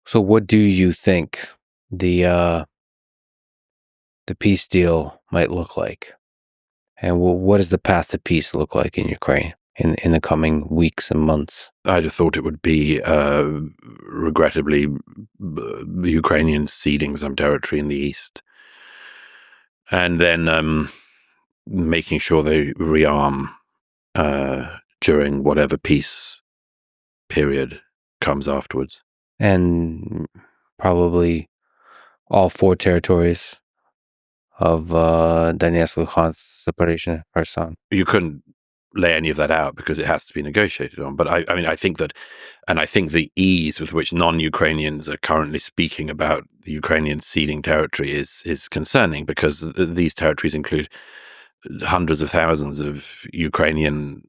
So what do you think the peace deal might look like? And what does the path to peace look like in Ukraine in the coming weeks and months? I'd have thought it would be, regrettably, the Ukrainians ceding some territory in the east, and then making sure they rearm during whatever peace period comes afterwards. And probably all 4 territories of Donetsk, Luhansk, Zaporizhzhia, Kherson. You couldn't lay any of that out because it has to be negotiated on. But I mean, I think that, and I think the ease with which non-Ukrainians are currently speaking about the Ukrainians ceding territory is concerning, because these territories include hundreds of thousands of Ukrainian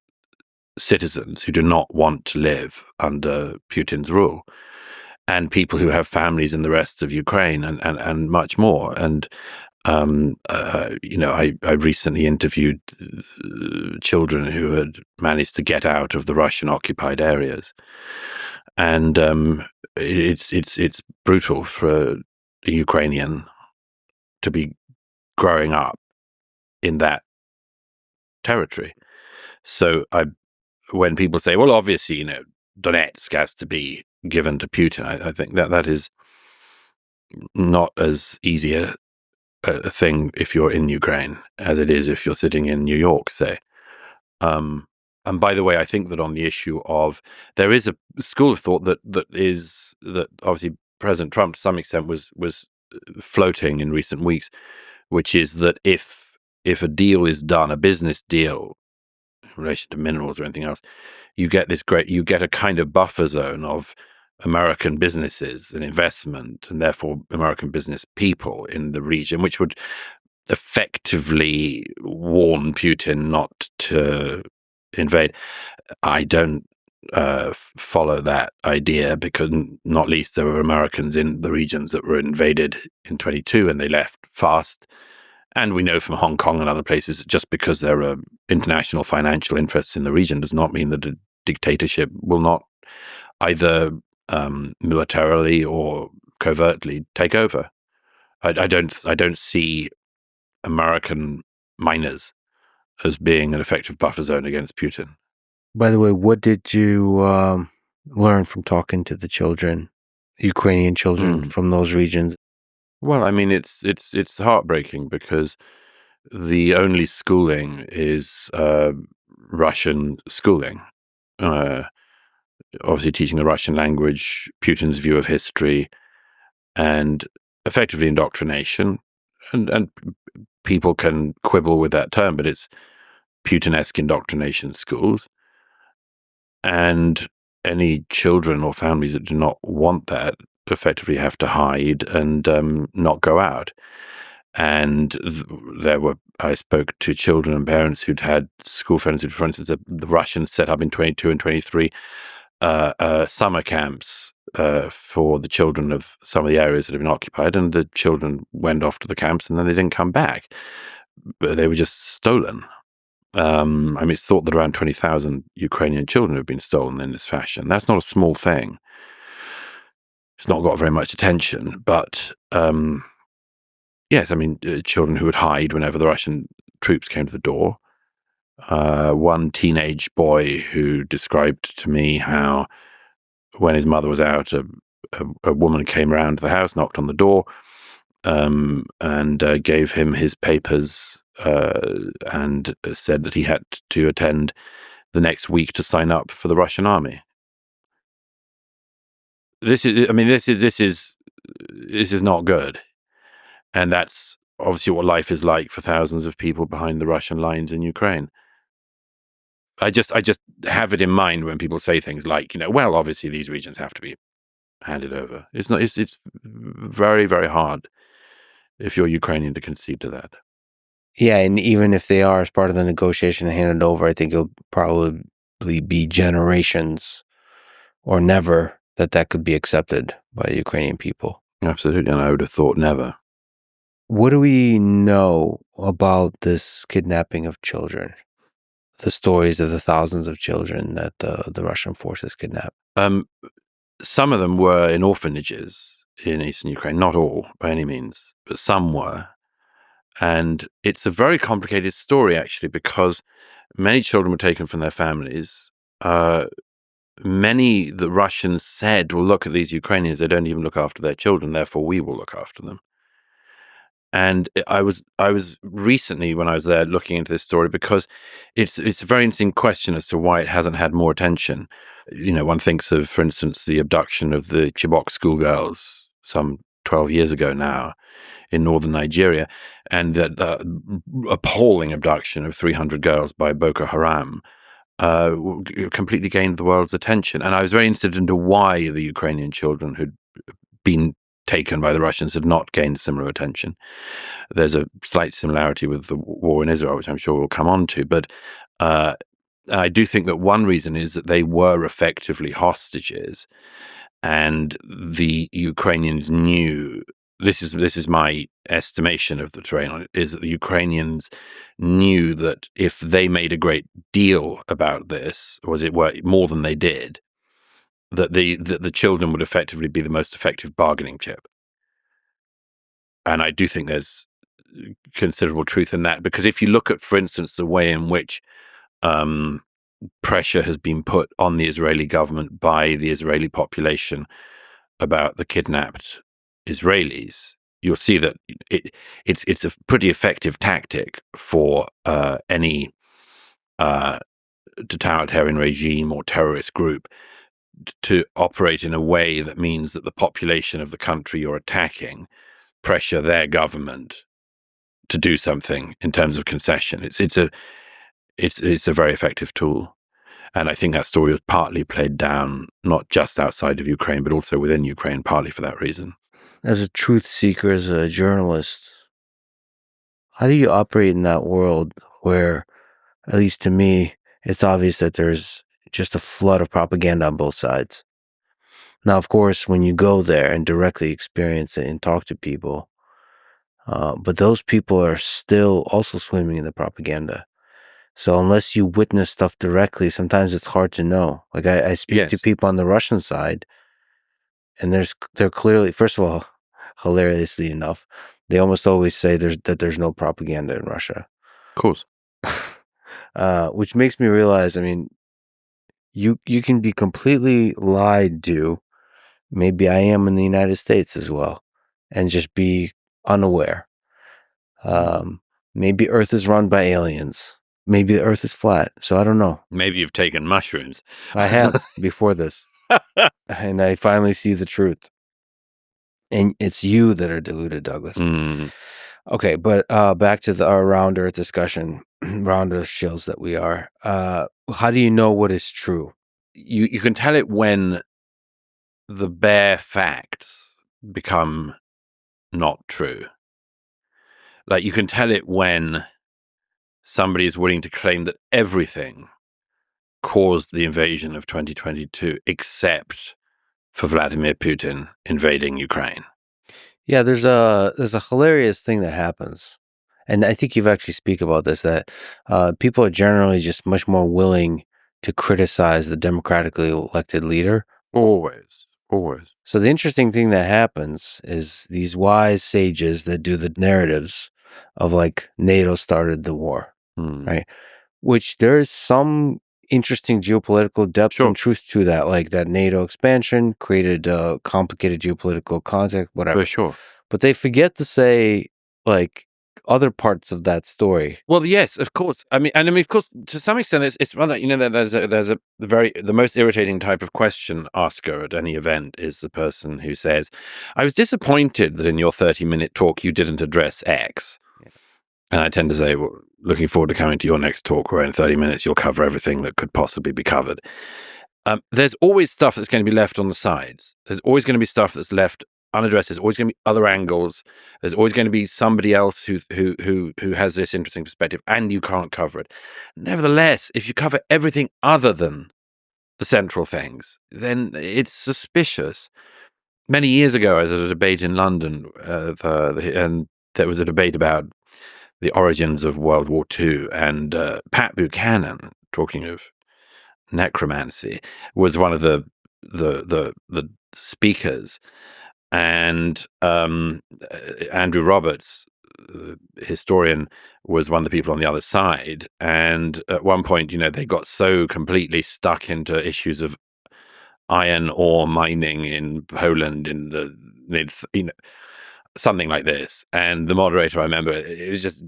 citizens who do not want to live under Putin's rule, and people who have families in the rest of Ukraine, and much more. And I recently interviewed children who had managed to get out of the Russian occupied areas, and it's brutal for a Ukrainian to be growing up in that territory. So when people say, well, obviously, Donetsk has to be given to Putin, I think that is not as easy a thing if you're in Ukraine as it is if you're sitting in New York, say. And by the way, I think that on the issue of, there is a school of thought that obviously President Trump to some extent was floating in recent weeks, which is that if a deal is done, a business deal in relation to minerals or anything else, you get a kind of buffer zone of American businesses and investment, and therefore American business people in the region, which would effectively warn Putin not to invade. I don't follow that idea, because not least there were Americans in the regions that were invaded in 22 and they left fast. And we know from Hong Kong and other places that just because there are international financial interests in the region does not mean that a dictatorship will not either militarily or covertly take over. I don't see American miners as being an effective buffer zone against Putin. By the way, what did you learn from talking to the children, Ukrainian children from those regions? Well, I mean, it's heartbreaking, because the only schooling is Russian schooling. Obviously teaching the Russian language, Putin's view of history, and effectively indoctrination. And people can quibble with that term, but it's Putin-esque indoctrination schools. And any children or families that do not want that effectively have to hide and not go out. And I spoke to children and parents who'd had school friends who, for instance, the Russians set up in 22 and 23 summer camps for the children of some of the areas that have been occupied, and the children went off to the camps and then they didn't come back. But they were just stolen. I mean, it's thought that around 20,000 Ukrainian children have been stolen in this fashion. That's not a small thing. It's not got very much attention, but yes, I mean, children who would hide whenever the Russian troops came to the door. One teenage boy who described to me how, when his mother was out, a woman came around the house, knocked on the door, and gave him his papers, and said that he had to attend the next week to sign up for the Russian army. This is not good, and that's obviously what life is like for thousands of people behind the Russian lines in Ukraine. I just have it in mind when people say things like, well, obviously these regions have to be handed over. It's not. It's very, very hard if you're Ukrainian to concede to that. Yeah, and even if they are as part of the negotiation and handed over, I think it'll probably be generations or never that could be accepted by the Ukrainian people. Absolutely, and I would have thought never. What do we know about this kidnapping of children? The stories of the thousands of children that the Russian forces kidnapped. some of them were in orphanages in eastern Ukraine, not all by any means, but some were. And it's a very complicated story, actually, because many children were taken from their families. Many the Russians said, well, look at these Ukrainians, they don't even look after their children, therefore we will look after them. And I was recently, when I was there, looking into this story, because it's a very interesting question as to why it hasn't had more attention. One thinks of, for instance, the abduction of the Chibok schoolgirls some 12 years ago now in northern Nigeria, and the appalling abduction of 300 girls by Boko Haram completely gained the world's attention. And I was very interested into why the Ukrainian children who'd been taken by the Russians had not gained similar attention. There's a slight similarity with the war in Israel, which I'm sure we'll come on to. But I do think that one reason is that they were effectively hostages, and the Ukrainians knew. This is my estimation of the terrain on it, is that the Ukrainians knew that if they made a great deal about this, or as it were, more than they did, that the children would effectively be the most effective bargaining chip. And I do think there's considerable truth in that, because if you look at, for instance, the way in which pressure has been put on the Israeli government by the Israeli population about the kidnapped Israelis, you'll see that it's a pretty effective tactic for any totalitarian regime or terrorist group to operate in a way that means that the population of the country you're attacking pressure their government to do something in terms of concession. It's a very effective tool. And I think that story was partly played down, not just outside of Ukraine, but also within Ukraine, partly for that reason. As a truth seeker, as a journalist, how do you operate in that world where, at least to me, it's obvious that there's just a flood of propaganda on both sides? Now, of course, when you go there and directly experience it and talk to people, but those people are still also swimming in the propaganda. So unless you witness stuff directly, sometimes it's hard to know. Like I speak to Yes. people on the Russian side, and they're clearly, first of all, hilariously enough, they almost always say there's no propaganda in Russia. Of course. Which makes me realize, I mean, you can be completely lied to. Maybe I am in the United States as well, and just be unaware. Maybe Earth is run by aliens. Maybe the Earth is flat. So I don't know. Maybe you've taken mushrooms. I have before this, and I finally see the truth. And it's you that are deluded, Douglas. Okay, but back to our round Earth discussion, round Earth shills that we are. How do you know what is true? You can tell it when the bare facts become not true. Like, you can tell it when somebody is willing to claim that everything caused the invasion of 2022 except for Vladimir Putin invading Ukraine. Yeah, there's a hilarious thing that happens, and I think you've actually speak about this, that people are generally just much more willing to criticize the democratically elected leader. Always. So the interesting thing that happens is these wise sages that do the narratives of like NATO started the war, right? Which there's some interesting geopolitical depth and truth to that, like that NATO expansion created a complicated geopolitical context, whatever. For sure. But they forget to say like other parts of that story. Well, yes, of course. I mean, of course, to some extent, it's rather, there's the most irritating type of question asker at any event is the person who says, "I was disappointed that in your 30-minute talk you didn't address X." Yeah. And I tend to say, well, looking forward to coming to your next talk where in 30 minutes you'll cover everything that could possibly be covered. There's always stuff that's going to be left on the sides. There's always going to be stuff that's left unaddressed. There's always going to be other angles. There's always going to be somebody else who has this interesting perspective, and you can't cover it. Nevertheless, if you cover everything other than the central things, then it's suspicious. Many years ago, I was at a debate in London, and there was a debate about the origins of World War II, and Pat Buchanan, talking of necromancy, was one of the the speakers, and Andrew Roberts, historian, was one of the people on the other side. And at one point, they got so completely stuck into issues of iron ore mining in Poland in the mid, something like this. And the moderator, I remember, it was just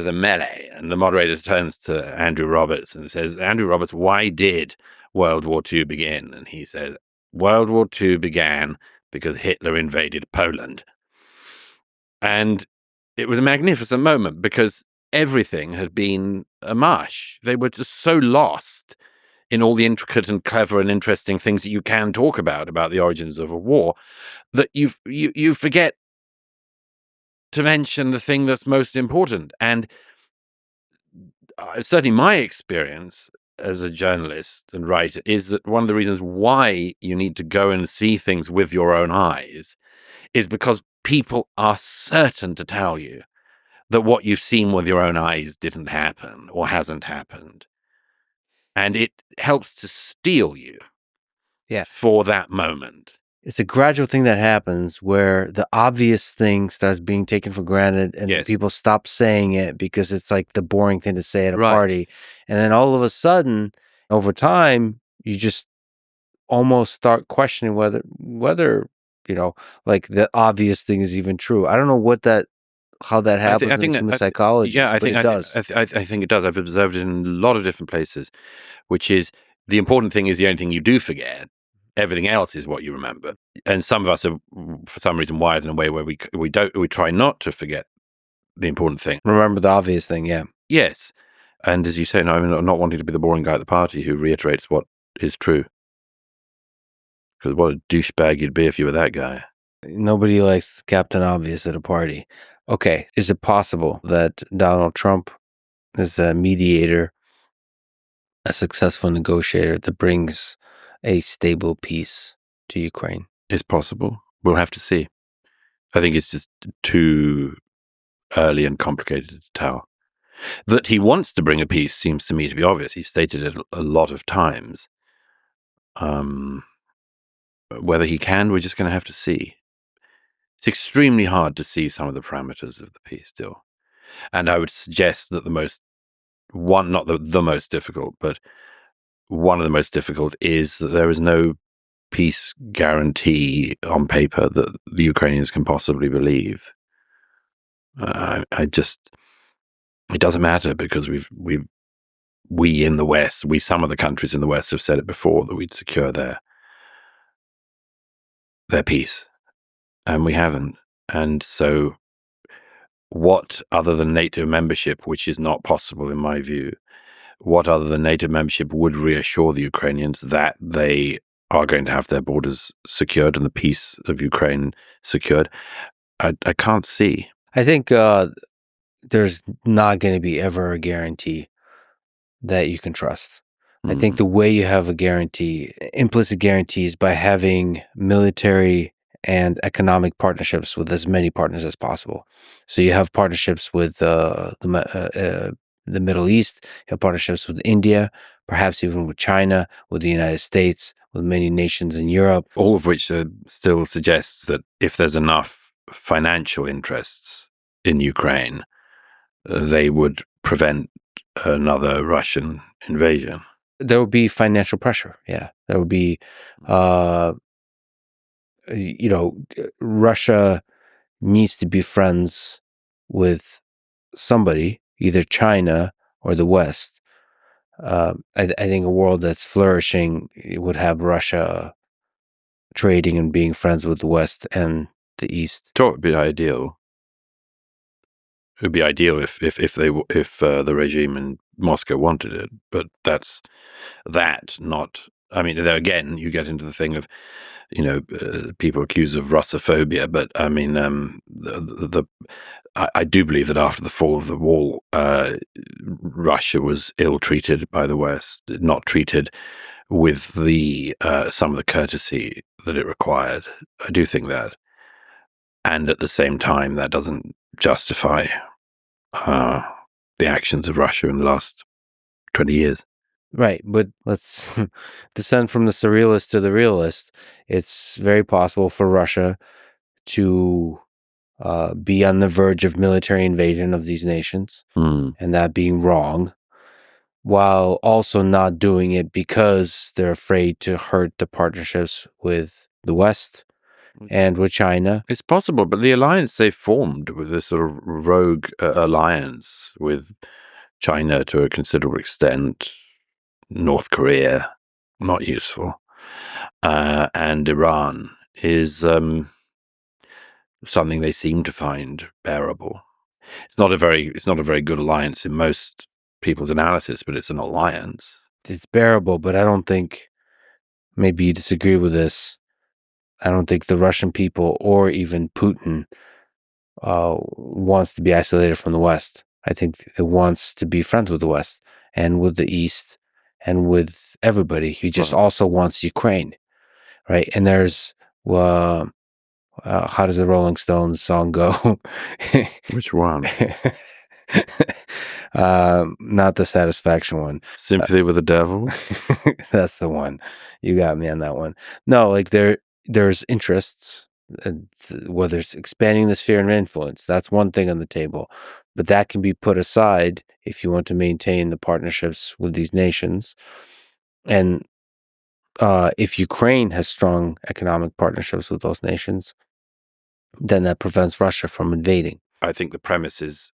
a melee. And the moderator turns to Andrew Roberts and says, "Andrew Roberts, why did World War II begin?" And he says, "World War II began because Hitler invaded Poland." And it was a magnificent moment because everything had been a mush. They were just so lost in all the intricate and clever and interesting things that you can talk about the origins of a war, that you forget to mention the thing that's most important. And certainly my experience as a journalist and writer is that one of the reasons why you need to go and see things with your own eyes is because people are certain to tell you that what you've seen with your own eyes didn't happen or hasn't happened. And it helps to steel you Yeah. for that moment. It's a gradual thing that happens where the obvious thing starts being taken for granted and Yes. people stop saying it because it's like the boring thing to say at a Right. party. And then all of a sudden, over time, you just almost start questioning whether, like the obvious thing is even true. I don't know how that happens in human psychology, but it does. I think it does. I've observed it in a lot of different places, which is the important thing is the only thing you do forget. Everything else is what you remember. And some of us are, for some reason, wired in a way where we try not to forget the important thing. Remember the obvious thing, yeah. Yes. And as you say, no, I'm not wanting to be the boring guy at the party who reiterates what is true. Because what a douchebag you'd be if you were that guy. Nobody likes Captain Obvious at a party. Okay, is it possible that Donald Trump is a mediator, a successful negotiator that brings a stable peace to Ukraine? It's possible. We'll have to see. I think it's just too early and complicated to tell. That he wants to bring a peace seems to me to be obvious. He's stated it a lot of times. Whether he can, we're just going to have to see. It's extremely hard to see some of the parameters of the peace still. And I would suggest that not the most difficult, but one of the most difficult is that there is no peace guarantee on paper that the Ukrainians can possibly believe. It doesn't matter because we in the West, some of the countries in the West have said it before that we'd secure their peace, and we haven't. And so what other than NATO membership, which is not possible in my view, what other than NATO membership would reassure the Ukrainians that they are going to have their borders secured and the peace of Ukraine secured? I can't see. I think there's not going to be ever a guarantee that you can trust. I think the way you have a guarantee, implicit guarantees, by having military and economic partnerships with as many partners as possible. So you have partnerships with the Middle East, you have partnerships with India, perhaps even with China, with the United States, with many nations in Europe. All of which still suggests that if there's enough financial interests in Ukraine, they would prevent another Russian invasion. There would be financial pressure. Yeah, there would be, Russia needs to be friends with somebody, either China or the West. I think a world that's flourishing would have Russia trading and being friends with the West and the East. Sure, it would be ideal. It would be ideal if the regime in Moscow wanted it, but that's not. I mean, there again, you get into the thing of, people accused of Russophobia, but I mean, I do believe that after the fall of the wall, Russia was ill-treated by the West, not treated with some of the courtesy that it required. I do think that, and at the same time, that doesn't justify the actions of Russia in the last 20 years. Right, but let's descend from the surrealist to the realist. It's very possible for Russia to be on the verge of military invasion of these nations, and that being wrong, while also not doing it because they're afraid to hurt the partnerships with the West and with China. It's possible, but the alliance they formed with this sort of rogue alliance with China to a considerable extent, North Korea, not useful, and Iran is something they seem to find bearable. It's not a very good alliance in most people's analysis, but it's an alliance. It's bearable, but I don't think, maybe you disagree with this, I don't think the Russian people or even Putin wants to be isolated from the West. I think it wants to be friends with the West and with the East and with everybody. He just also wants Ukraine, right? And there's, how does the Rolling Stones song go? Which one? Not the Satisfaction one. Sympathy with the Devil? That's the one. You got me on that one. No, like there's interests, whether it's expanding the sphere of influence, that's one thing on the table, but that can be put aside if you want to maintain the partnerships with these nations. And if Ukraine has strong economic partnerships with those nations, then that prevents Russia from invading. I think the premise is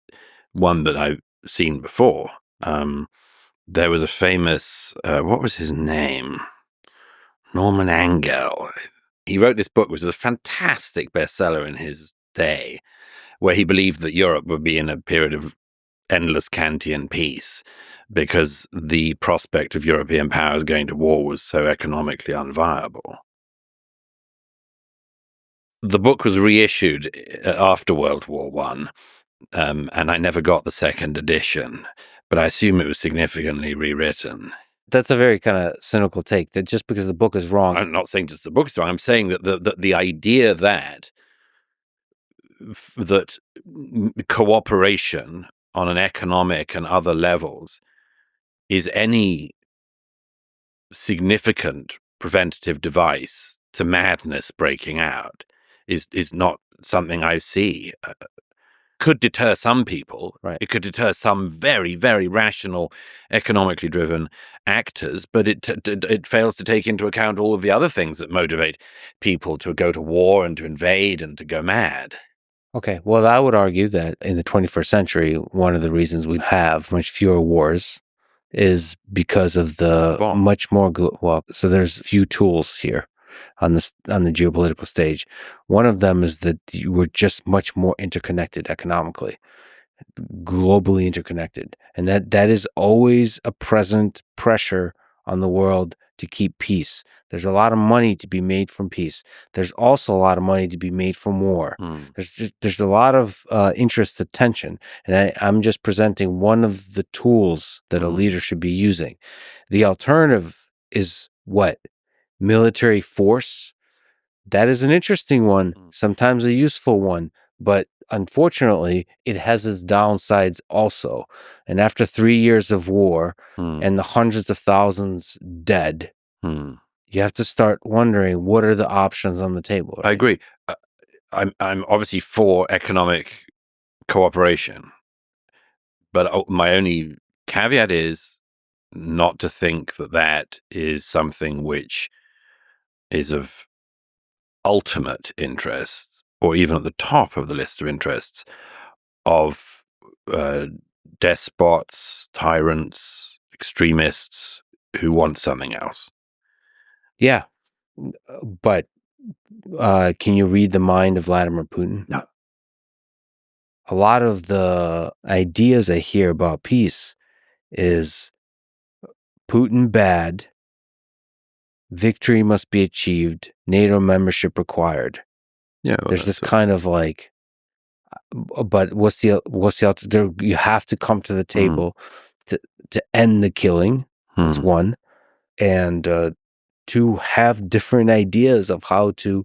one that I've seen before. There was a famous, what was his name? Norman Angell. He wrote this book, which was a fantastic bestseller in his day, where he believed that Europe would be in a period of endless Kantian peace because the prospect of European powers going to war was so economically unviable. The book was reissued after World War One, and I never got the second edition, but I assume it was significantly rewritten. That's a very kind of cynical take, that just because the book is wrong. I'm not saying just the book is wrong. I'm saying that the idea that cooperation on an economic and other levels is any significant preventative device to madness breaking out is not something I see. Could deter some people. Right. It could deter some very, very rational, economically driven actors, but it fails to take into account all of the other things that motivate people to go to war and to invade and to go mad. Okay, well, I would argue that in the 21st century, one of the reasons we have much fewer wars is because of the Bomb. much more so there's few tools here on the geopolitical stage. One of them is that we're just much more interconnected economically, globally interconnected, and that is always a present pressure on the world to keep peace. There's a lot of money to be made from peace. There's also a lot of money to be made from war. There's a lot of interest attention, and I'm just presenting one of the tools that a leader should be using. The alternative is what? Military force. That is an interesting one, sometimes a useful one, but unfortunately, it has its downsides also. And after 3 years of war and the hundreds of thousands dead, you have to start wondering, what are the options on the table? Right? I agree. I'm obviously for economic cooperation, but my only caveat is not to think that that is something which is of ultimate interest, or even at the top of the list of interests of despots, tyrants, extremists who want something else. Yeah, but can you read the mind of Vladimir Putin? No. A lot of the ideas I hear about peace is Putin bad, victory must be achieved, NATO membership required. Yeah, well, there's this kind of like, but what's the there? You have to come to the table to end the killing. That's one, and to have different ideas of how to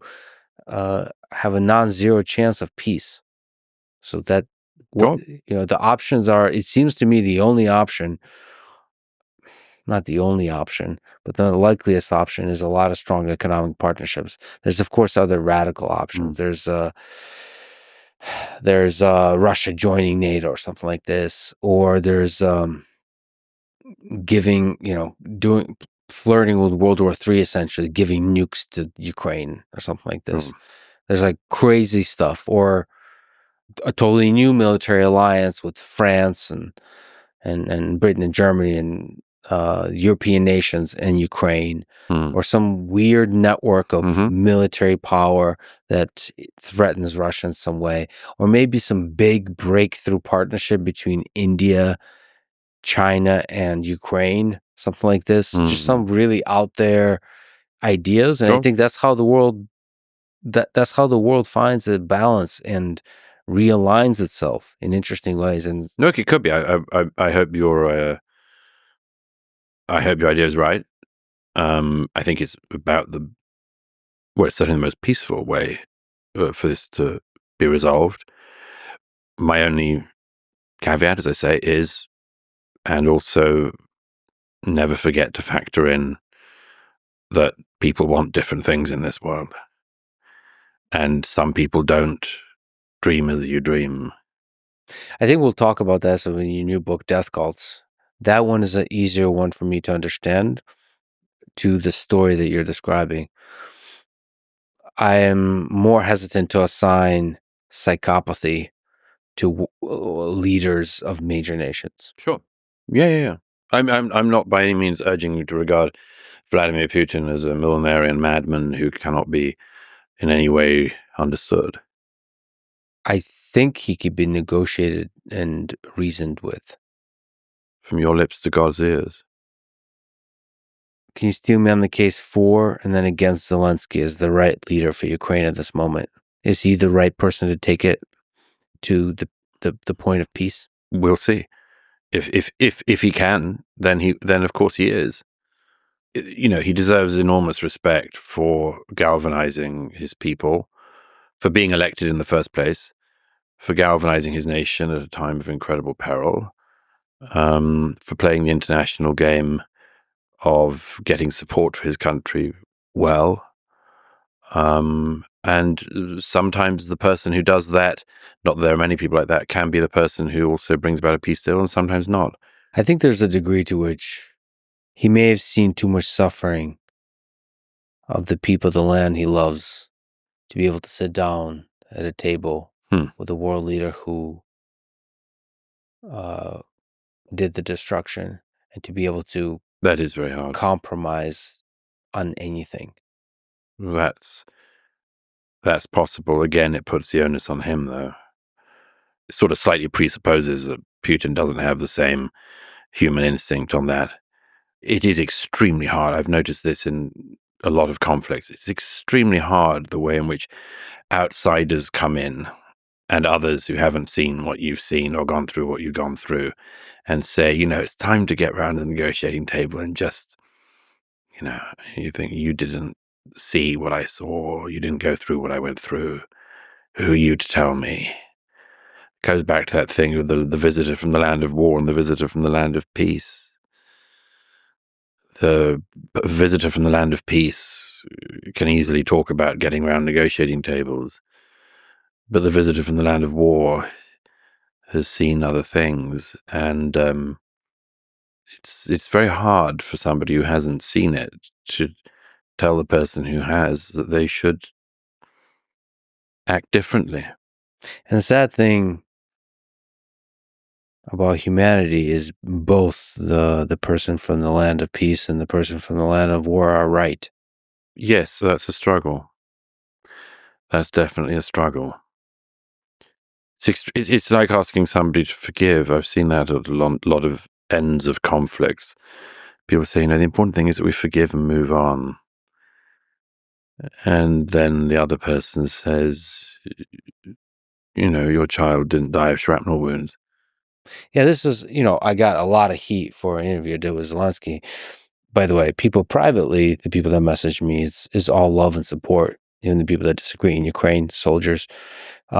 have a non-zero chance of peace. So that what the options are. It seems to me the only option not the only option, but the likeliest option is a lot of strong economic partnerships. There's, of course, other radical options. There's Russia joining NATO or something like this, or there's giving, doing flirting with World War III, essentially giving nukes to Ukraine or something like this. There's like crazy stuff, or a totally new military alliance with France and Britain and Germany and European nations and Ukraine, or some weird network of military power that threatens Russia in some way, or maybe some big breakthrough partnership between India, China, and Ukraine, something like this. Just some really out there ideas, and I think that's how the world that's how the world finds a balance and realigns itself in interesting ways. And no, it could be. I hope your idea is right. I think it's about it's certainly the most peaceful way for this to be resolved. My only caveat, as I say, is, and also never forget to factor in that people want different things in this world. And some people don't dream as you dream. I think we'll talk about that in your new book, Death Cults. That one is an easier one for me to understand to the story that you're describing. I am more hesitant to assign psychopathy to leaders of major nations. Sure. Yeah. I'm not by any means urging you to regard Vladimir Putin as a millenarian madman who cannot be in any way understood. I think he could be negotiated and reasoned with. From your lips to God's ears. Can you steel me on the case for and then against Zelensky as the right leader for Ukraine at this moment? Is he the right person to take it to the point of peace? We'll see. If he can, then of course he is. He deserves enormous respect for galvanizing his people, for being elected in the first place, for galvanizing his nation at a time of incredible peril, for playing the international game of getting support for his country well. And sometimes the person who does that, not that there are many people like that, can be the person who also brings about a peace deal, and sometimes not. I think there's a degree to which he may have seen too much suffering of the people of the land he loves to be able to sit down at a table with a world leader who did the destruction, and to be able to that is very hard compromise on anything. That's possible. Again, it puts the onus on him, though. It sort of slightly presupposes that Putin doesn't have the same human instinct on that. It is extremely hard. I've noticed this in a lot of conflicts. It's extremely hard the way in which outsiders come in and others who haven't seen what you've seen or gone through what you've gone through and say, it's time to get around the negotiating table and just, you think you didn't see what I saw, you didn't go through what I went through. Who are you to tell me? Goes back to that thing of the visitor from the land of war and the visitor from the land of peace. The visitor from the land of peace can easily talk about getting around negotiating tables, but the visitor from the land of war has seen other things, and it's very hard for somebody who hasn't seen it to tell the person who has that they should act differently. And the sad thing about humanity is both the person from the land of peace and the person from the land of war are right. Yes, that's a struggle. That's definitely a struggle. It's like asking somebody to forgive. I've seen that at a lot of ends of conflicts. People say, the important thing is that we forgive and move on. And then the other person says, your child didn't die of shrapnel wounds. Yeah, this is, I got a lot of heat for an interview I did with Zelensky. By the way, people privately, the people that message me is all love and support. Even the people that disagree in Ukraine, soldiers,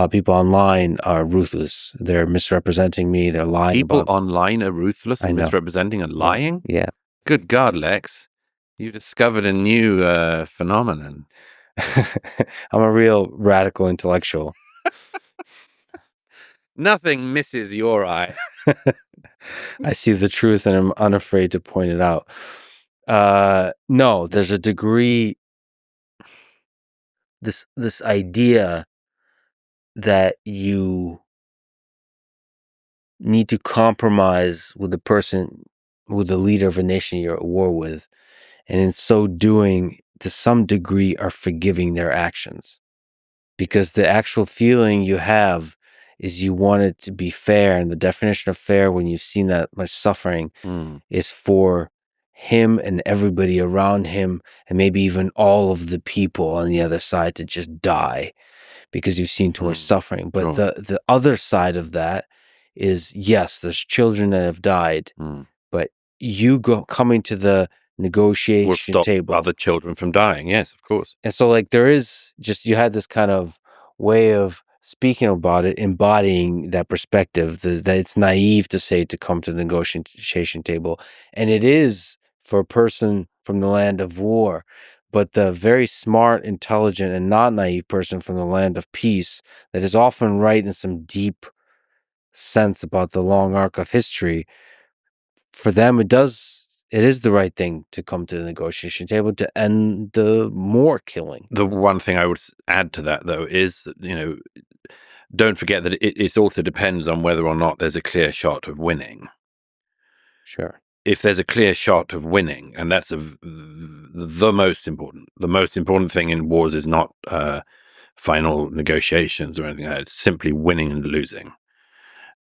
people online are ruthless. They're misrepresenting me. They're lying People about online are ruthless and misrepresenting and lying? Yeah. Good God, Lex, you discovered a new phenomenon. I'm a real radical intellectual. Nothing misses your eye. I see the truth and I'm unafraid to point it out. No, there's a degree, this idea that you need to compromise with the person, with the leader of a nation you're at war with, and in so doing, to some degree, are forgiving their actions. Because the actual feeling you have is you want it to be fair, and the definition of fair, when you've seen that much suffering, is for him and everybody around him, and maybe even all of the people on the other side, to just die because you've seen too much suffering. But Sure. the other side of that is, yes, there's children that have died, but you coming to the Will negotiation stop table. other children from dying. Yes, of course. And so, like, there is just, you had this kind of way of speaking about it, embodying that perspective, that it's naive to say to come to the negotiation table. And it is for a person from the land of war. But the very smart, intelligent, and not naive person from the land of peace, that is often right in some deep sense about the long arc of history, for them, it is the right thing to come to the negotiation table to end the more killing. The one thing I would add to that, though, is that, don't forget that it also depends on whether or not there's a clear shot of winning. Sure. If there's a clear shot of winning, and that's the most important thing in wars is not final negotiations or anything like that. It's simply winning and losing.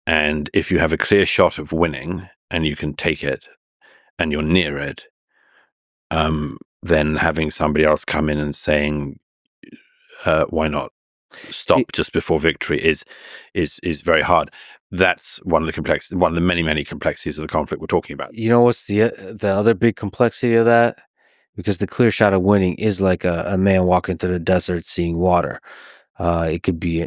And if you have a clear shot of winning and you can take it and you're near it, then having somebody else come in and saying, why not stop just before victory is very hard. That's one of the many complexities of the conflict we're talking about. You know what's the other big complexity of that? Because the clear shot of winning is like a man walking through the desert seeing water. It could be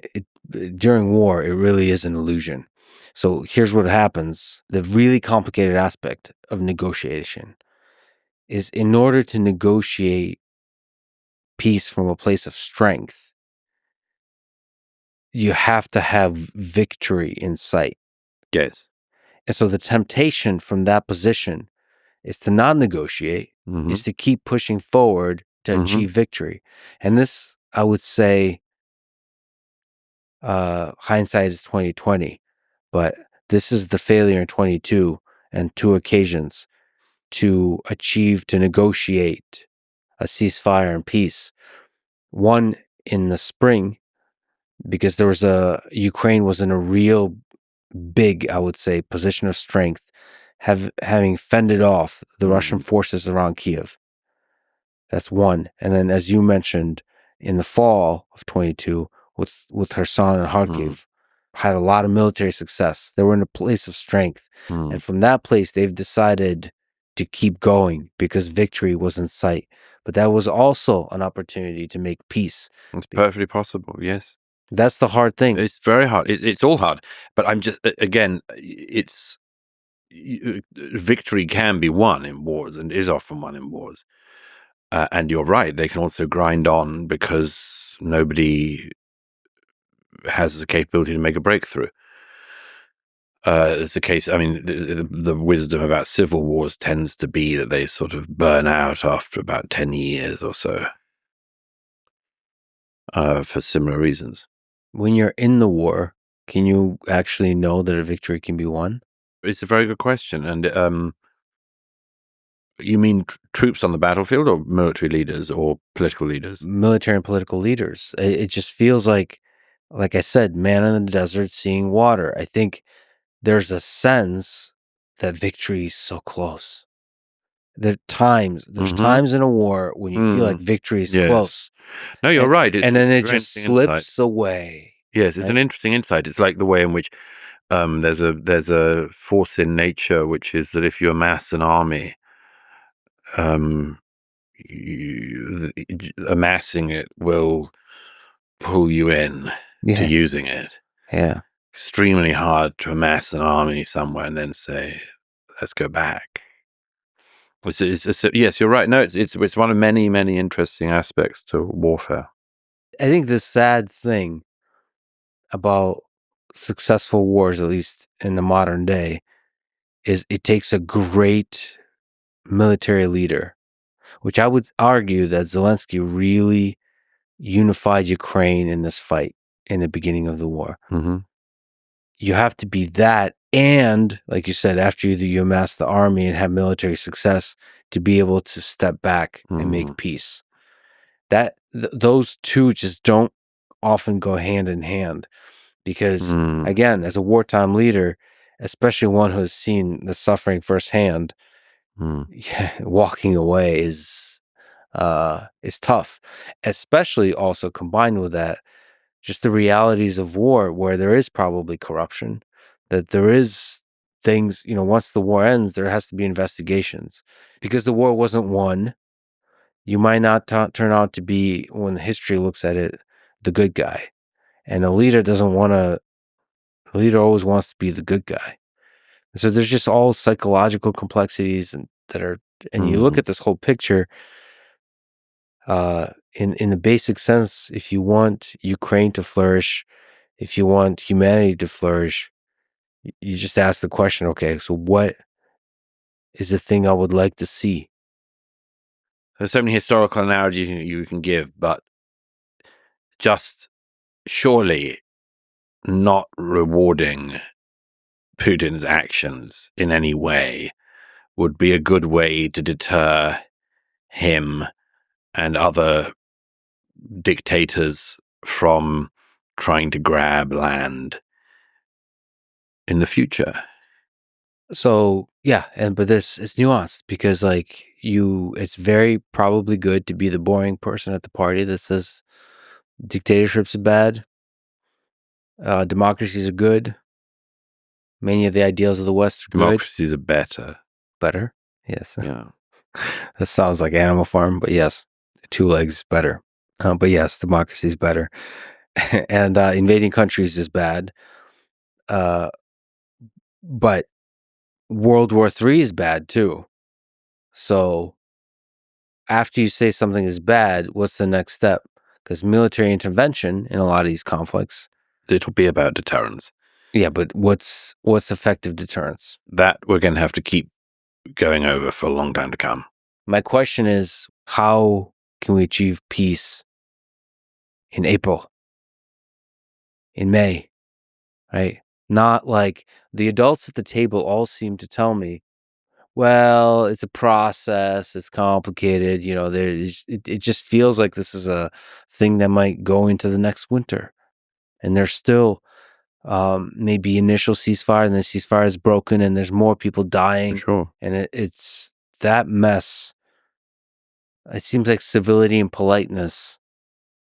during war. It really is an illusion. So here's what happens: the really complicated aspect of negotiation is, in order to negotiate peace from a place of strength, you have to have victory in sight. Yes. And so the temptation from that position is to not negotiate, is to keep pushing forward to achieve victory. And this, I would say, hindsight is 2020, but this is the failure in 22 and two occasions to negotiate a ceasefire and peace. One in the spring, because Ukraine was in a real big, I would say, position of strength, having fended off the Russian forces around Kiev. That's one. And then, as you mentioned, in the fall of 22, with Kherson and Kharkiv, had a lot of military success. They were in a place of strength. And from that place, they've decided to keep going because victory was in sight. But that was also an opportunity to make peace. It's perfectly possible, yes. That's the hard thing. It's very hard. It's all hard. But I'm just, again, victory can be won in wars and is often won in wars. And you're right, they can also grind on because nobody has the capability to make a breakthrough. It's a case, I mean, the wisdom about civil wars tends to be that they sort of burn out after about 10 years or so, for similar reasons. When you're in the war, can you actually know that a victory can be won? It's a very good question. And you mean troops on the battlefield, or military leaders or political leaders? Military and political leaders. It just feels like I said, man in the desert seeing water. I think there's a sense that victory is so close. There's times in a war when you feel like victory is close. No, you're right. And then it just slips away. Yes, it's an interesting insight. It's like the way in which there's a force in nature, which is that if you amass an army, amassing it will pull you in to using it. Yeah. Extremely hard to amass an army somewhere and then say, let's go back. Yes, you're right. No, it's one of many, many interesting aspects to warfare. I think the sad thing about successful wars, at least in the modern day, is it takes a great military leader, which I would argue that Zelensky really unified Ukraine in this fight in the beginning of the war. Mm-hmm. You have to be that, and like you said, after you amass the army and have military success, to be able to step back and make peace. Those two just don't often go hand in hand, because again, as a wartime leader, especially one who has seen the suffering firsthand, walking away is tough, especially also combined with that, just the realities of war, where there is probably corruption, that there is things, once the war ends, there has to be investigations, because the war wasn't won. You might not turn out to be, when history looks at it, the good guy. And a leader always wants to be the good guy. So there's just all psychological complexities, and you look at this whole picture, in the basic sense, if you want Ukraine to flourish, if you want humanity to flourish, you just ask the question, okay, so what is the thing I would like to see? There's so many historical analogies you can give, but just surely not rewarding Putin's actions in any way would be a good way to deter him and other dictators from trying to grab land in the future. So yeah, but this is nuanced, because it's very probably good to be the boring person at the party that says dictatorships are bad, democracies are good, many of the ideals of the West are good. Democracies are better. Yes. Yeah. That sounds like Animal Farm, but yes, 2 legs better. But yes, democracy is better, and invading countries is bad. But World War III is bad too. So after you say something is bad, what's the next step? Because military intervention in a lot of these conflicts, It'll be about deterrence. yeah, but what's effective deterrence? That we're going to have to keep going over for a long time to come. My question is, how can we achieve peace in April, in May, right? Not like the adults at the table all seem to tell me, well, it's a process, it's complicated, it just feels like this is a thing that might go into the next winter. And there's still maybe initial ceasefire, and the ceasefire is broken, and there's more people dying. For sure. And it's that mess. It seems like civility and politeness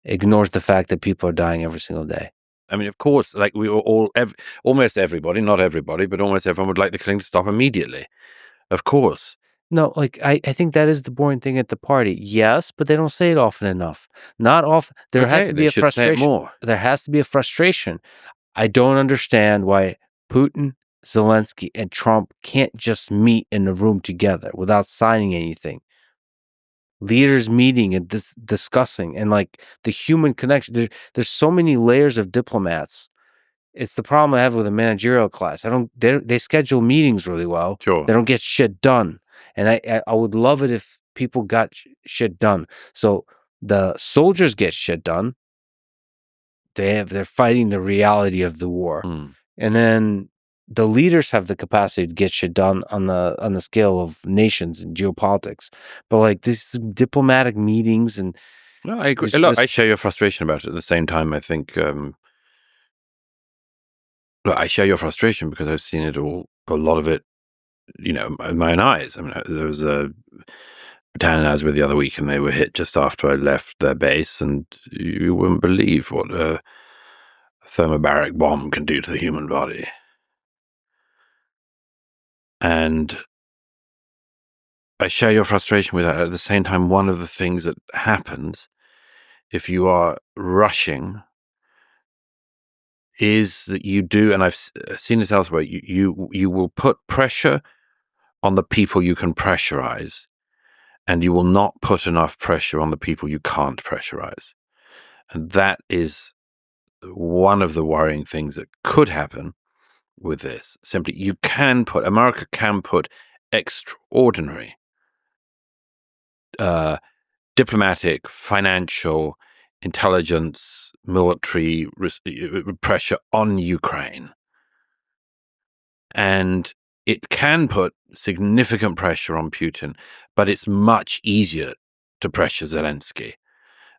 ignores the fact that people are dying every single day. I mean, of course, like we were almost everybody, not everybody, but almost everyone would like the killing to stop immediately. Of course. No, I think that is the boring thing at the party. Yes, but they don't say it often enough. Not often. There has to be a frustration. Say it more. There has to be a frustration. I don't understand why Putin, Zelensky, and Trump can't just meet in a room together without signing anything. Leaders meeting and discussing, and the human connection. There's so many layers of diplomats. It's the problem I have with a managerial class. They schedule meetings really well. Sure. They don't get shit done. And I would love it if people got shit done. So the soldiers get shit done. They're fighting the reality of the war. And then the leaders have the capacity to get shit done on the scale of nations and geopolitics. But these diplomatic meetings and no, I agree. Look, I share your frustration about it. At the same time, I think I share your frustration because I've seen it all, a lot of it, in my own eyes. I mean, there was a battalion I was with the other week, and they were hit just after I left their base, and you wouldn't believe what a thermobaric bomb can do to the human body. And I share your frustration with that. At the same time, one of the things that happens if you are rushing is that you do, and I've seen this elsewhere, you will put pressure on the people you can pressurize, and you will not put enough pressure on the people you can't pressurize. And that is one of the worrying things that could happen with this. Simply, America can put extraordinary diplomatic, financial, intelligence, military pressure on Ukraine. And it can put significant pressure on Putin, but it's much easier to pressure Zelensky.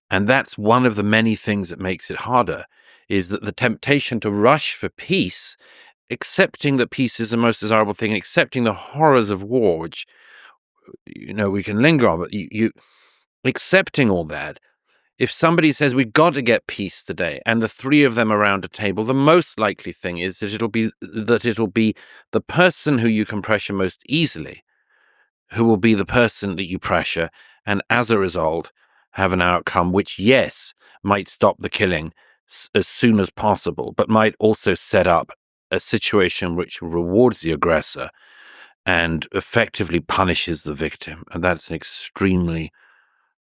And that's one of the many things that makes it harder, is that the temptation to rush for peace, accepting that peace is the most desirable thing, accepting the horrors of war, which, we can linger on, but you accepting all that. If somebody says we've got to get peace today, and the three of them around a table, the most likely thing is that it'll be the person who you can pressure most easily, who will be the person that you pressure, and as a result, have an outcome which, yes, might stop the killing as soon as possible, but might also set up a situation which rewards the aggressor and effectively punishes the victim. And that's an extremely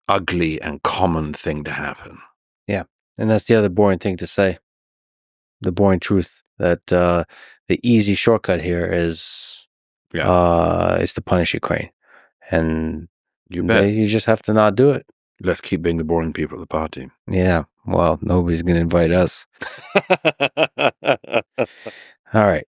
ugly and common thing to happen. Yeah. And that's the other boring thing to say. The boring truth that the easy shortcut here is to punish Ukraine. And you just have to not do it. Let's keep being the boring people at the party. Yeah. Well, nobody's going to invite us. All right.